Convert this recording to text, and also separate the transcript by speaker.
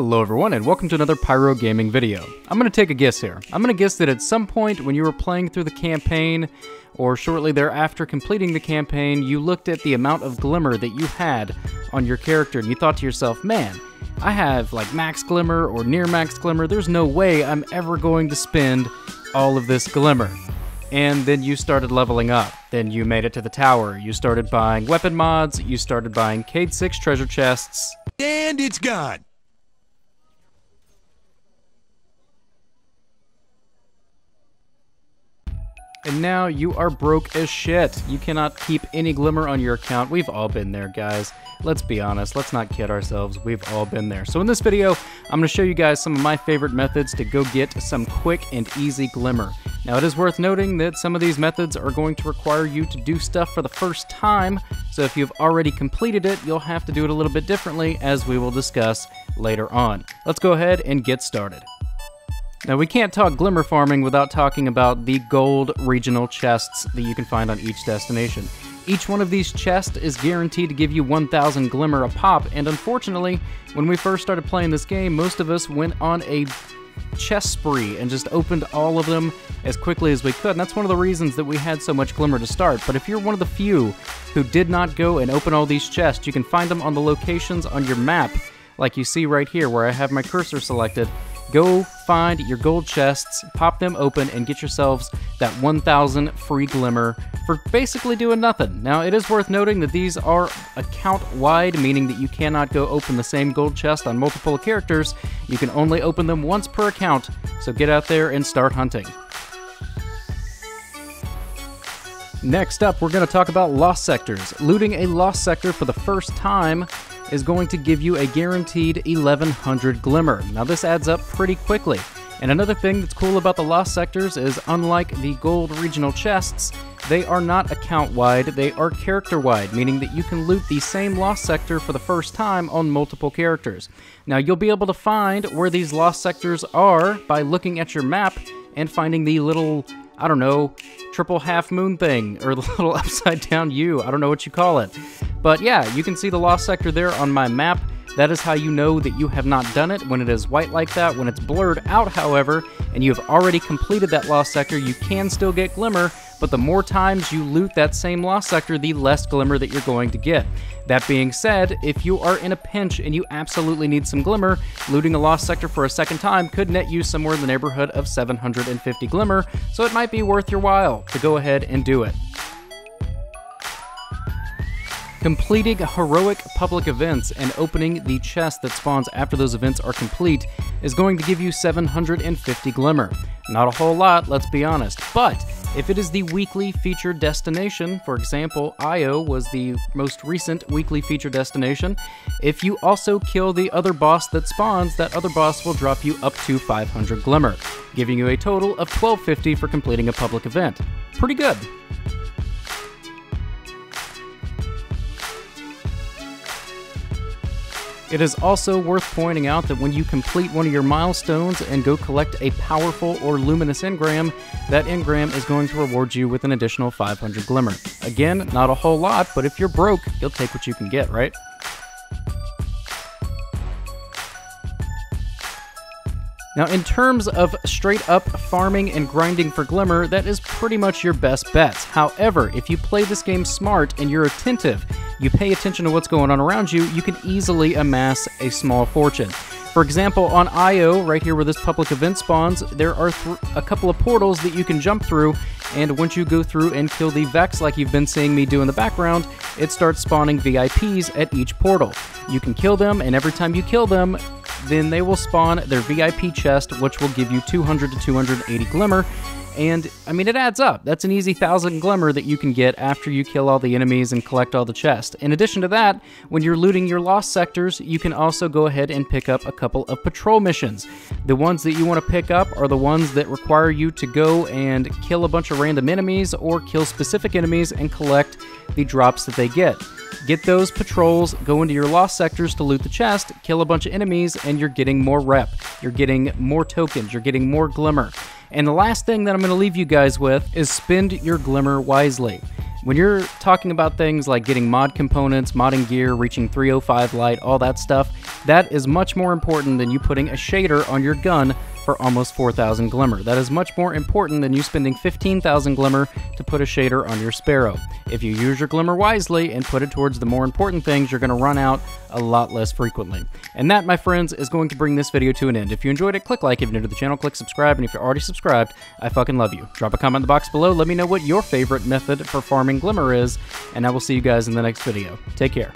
Speaker 1: Hello everyone, and welcome to another Pyro gaming video. I'm going to take a guess here. I'm going to guess that at some point when you were playing through the campaign, or shortly thereafter completing the campaign, you looked at the amount of Glimmer that you had on your character, and you thought to yourself, man, I have like max Glimmer or near max Glimmer, there's no way I'm ever going to spend all of this Glimmer. And then you started leveling up. Then you made it to the tower. You started buying weapon mods, you started buying Cade 6 treasure chests.
Speaker 2: And it's gone.
Speaker 1: And now you are broke as shit. You cannot keep any Glimmer on your account. We've all been there, guys. Let's be honest. Let's not kid ourselves. We've all been there. So in this video, I'm going to show you guys some of my favorite methods to go get some quick and easy Glimmer. Now, it is worth noting that some of these methods are going to require you to do stuff for the first time. So if you've already completed it, you'll have to do it a little bit differently, as we will discuss later on. Let's go ahead and get started. Now, we can't talk Glimmer farming without talking about the gold regional chests that you can find on each destination. Each one of these chests is guaranteed to give you 1,000 Glimmer a pop, and unfortunately, when we first started playing this game, most of us went on a chest spree and just opened all of them as quickly as we could, and that's one of the reasons that we had so much Glimmer to start. But if you're one of the few who did not go and open all these chests, you can find them on the locations on your map, like you see right here where I have my cursor selected. Go find your gold chests, pop them open, and get yourselves that 1,000 free Glimmer for basically doing nothing. Now, it is worth noting that these are account-wide, meaning that you cannot go open the same gold chest on multiple characters. You can only open them once per account, so get out there and start hunting. Next up, we're going to talk about lost sectors. Looting a lost sector for the first time is going to give you a guaranteed 1,100 Glimmer. Now, this adds up pretty quickly. And another thing that's cool about the lost sectors is, unlike the gold regional chests, they are not account-wide, they are character-wide, meaning that you can loot the same lost sector for the first time on multiple characters. Now, you'll be able to find where these lost sectors are by looking at your map and finding the little, I don't know, triple half moon thing, or the little upside down U, I don't know what you call it. But yeah, you can see the lost sector there on my map. That is how you know that you have not done it, when it is white like that. When it's blurred out, however, and you have already completed that lost sector, you can still get Glimmer, but the more times you loot that same lost sector, the less Glimmer that you're going to get. That being said, if you are in a pinch and you absolutely need some Glimmer, looting a lost sector for a second time could net you somewhere in the neighborhood of 750 Glimmer, so it might be worth your while to go ahead and do it. Completing heroic public events and opening the chest that spawns after those events are complete is going to give you 750 Glimmer. Not a whole lot, let's be honest, but if it is the weekly featured destination, for example, Io was the most recent weekly featured destination, if you also kill the other boss that spawns, that other boss will drop you up to 500 Glimmer, giving you a total of 1,250 for completing a public event. Pretty good. It is also worth pointing out that when you complete one of your milestones and go collect a powerful or luminous engram, that engram is going to reward you with an additional 500 Glimmer. Again, not a whole lot, but if you're broke, you'll take what you can get, right? Now, in terms of straight up farming and grinding for Glimmer, that is pretty much your best bets. However, if you play this game smart and you're attentive, you pay attention to what's going on around you, you can easily amass a small fortune. For example, on Io, right here where this public event spawns, there are a couple of portals that you can jump through, and once you go through and kill the Vex like you've been seeing me do in the background, it starts spawning VIPs at each portal. You can kill them, and every time you kill them, then they will spawn their VIP chest, which will give you 200 to 280 Glimmer. And, I mean, it adds up. That's an easy 1,000 Glimmer that you can get after you kill all the enemies and collect all the chests. In addition to that, when you're looting your lost sectors, you can also go ahead and pick up a couple of patrol missions. The ones that you want to pick up are the ones that require you to go and kill a bunch of random enemies or kill specific enemies and collect the drops that they get. Get those patrols, go into your lost sectors to loot the chest, kill a bunch of enemies, and you're getting more rep. You're getting more tokens. You're getting more Glimmer. And the last thing that I'm going to leave you guys with is spend your Glimmer wisely. When you're talking about things like getting mod components, modding gear, reaching 305 light, all that stuff, that is much more important than you putting a shader on your gun for almost 4,000 Glimmer. That is much more important than you spending 15,000 Glimmer to put a shader on your Sparrow. If you use your Glimmer wisely and put it towards the more important things, you're going to run out a lot less frequently. And that, my friends, is going to bring this video to an end. If you enjoyed it, click like. If you're new to the channel, click subscribe. And if you're already subscribed, I fucking love you. Drop a comment in the box below. Let me know what your favorite method for farming Glimmer is. And I will see you guys in the next video. Take care.